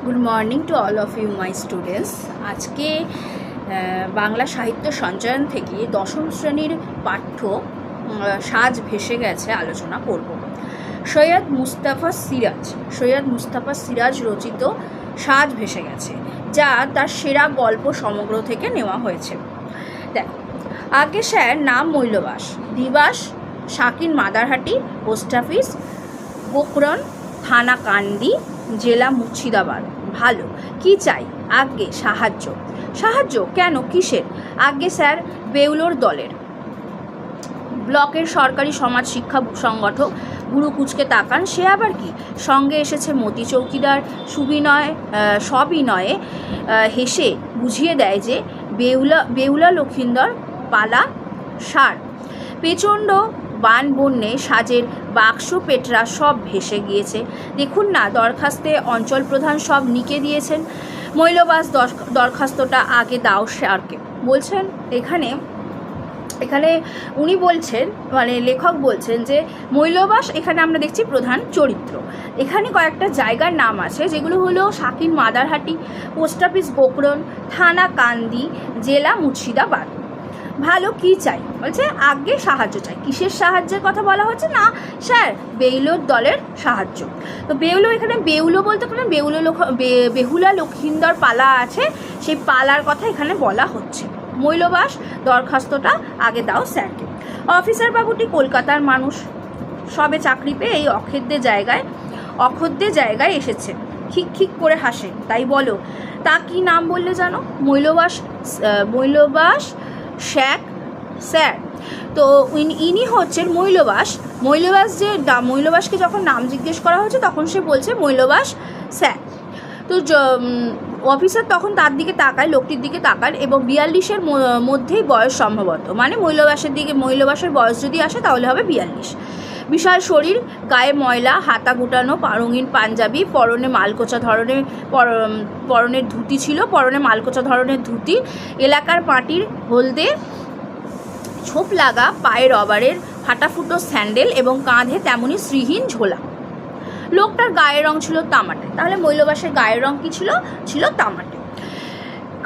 Good morning to all of you my students. আজকে বাংলা সাহিত্য সঞ্চয়ন থেকে দশম শ্রেণীর পাঠ্য সাজ ভেসে গেছে আলোচনা করব। সৈয়দ মুস্তাফা সিরাজ রচিত সাজ ভেসে গেছে, যা তার সেরা গল্প সমগ্র থেকে নেওয়া হয়েছে। দেখো, আগে স্যার নাম মৈলবাস, দিবাস শাকিন, মাদারহাটি, পোস্ট অফিস গোকরণ, থানা কান্দি, জেলা মুর্শিদাবাদ। ভালো, কি চাই? আজ্ঞে সাহায্য। সাহায্য কেন? কিসের? আজ্ঞে স্যার বেউলোর দলের। ব্লকের সরকারি সমাজ শিক্ষা সংগঠক গুরু কুচকে তাকান, সে আবার কি? সঙ্গে এসেছে মতি চৌকিদার, সবিনয়ে হেসে বুঝিয়ে দেয় যে বেউলা লক্ষিন্দর পালা সার। প্রচণ্ড বান বন্যে সাজের বাক্স পেটরা সব ভেসে গিয়েছে। দেখুন না, দরখাস্তে অঞ্চল প্রধান সব নিকে দিয়েছেন। মৈলবাস দরখাস্তটা আগে দাও স্যারকে বলছেন। এখানে উনি বলছেন, মানে লেখক বলছেন যে মৈলবাস এখানে আমরা দেখছি প্রধান চরিত্র। এখানে কয়েকটা জায়গার নাম আছে, যেগুলো হলো শাকিন, মাদারহাটি, পোস্ট অফিস গোকরণ, থানা কান্দি, জেলা মুর্শিদাবাদ। ভালো, কি চাই? বলছে আগে সাহায্য চাই। কিসের সাহায্যের কথা বলা হচ্ছে? না স্যার, বেউলোর দলের সাহায্য। তো বেউলো, এখানে বেউলো বলতে কোনো বেহুলা লক্ষিন্দর পালা আছে, সেই পালার কথা এখানে বলা হচ্ছে। মৈলবাস দরখাস্তটা আগে দাও স্যারকে। অফিসার বাবুটি কলকাতার মানুষ, সবে চাকরি পেয়ে এই অক্ষদ্দে জায়গায় এসেছে। খিক করে হাসে। তাই বলো, তা কি নাম বললে জানো? মৈলবাস স্যার। তো ইনি হচ্ছেন মৈলবাসকে যখন নাম জিজ্ঞেস করা হয়েছে তখন সে বলছে মৈলবাস স্যার। তো অফিসার তখন তার দিকে তাকায়, লোকটির দিকে তাকান, এবং 42-এর মধ্যেই বয়স সম্ভবত, মানে মৈলবাসের বয়স যদি আসে তাহলে হবে 42। বিশাল শরীর, গায়ে ময়লা, হাতা গুটানো, রঙিন পাঞ্জাবি, পরনে ধুতি ছিল, পরনে মালকোচা ধরনের ধুতি, এলাকার মাটির হলদে ছোপ লাগা, পায়ে রবারের ফাটাফুটো স্যান্ডেল এবং কাঁধে তেমনি শ্রীহীন ঝোলা। লোকটার গায়ের রং ছিল তামাটে। তাহলে মৈলবাসের গায়ের রং কি ছিল? ছিল তামাটে।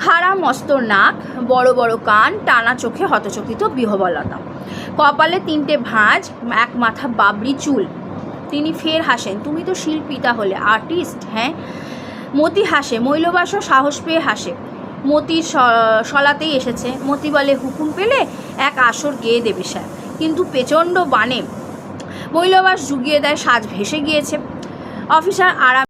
খাড়া মস্তর নাক, বড় বড় কান, টানা চোখে হতচকিত বিহবলতা, কপালে 3টে ভাঁজ, এক মাথা বাবরি চুল। তিনি ফের হাসেন। তুমি তো শিল্পী, তাহলে আর্টিস্ট? হ্যাঁ। মতি হাসে, মৈলবাসও সাহস পেয়ে হাসে। মতি সলাতেই এসেছে। মতি বলে, হুকুম পেলে এক আসর গেয়ে দেবে স্যার। কিন্তু প্রচণ্ড বানে মৈলবাস জুগিয়ে দেয়, সাজ ভেসে গিয়েছে। অফিসার আরাম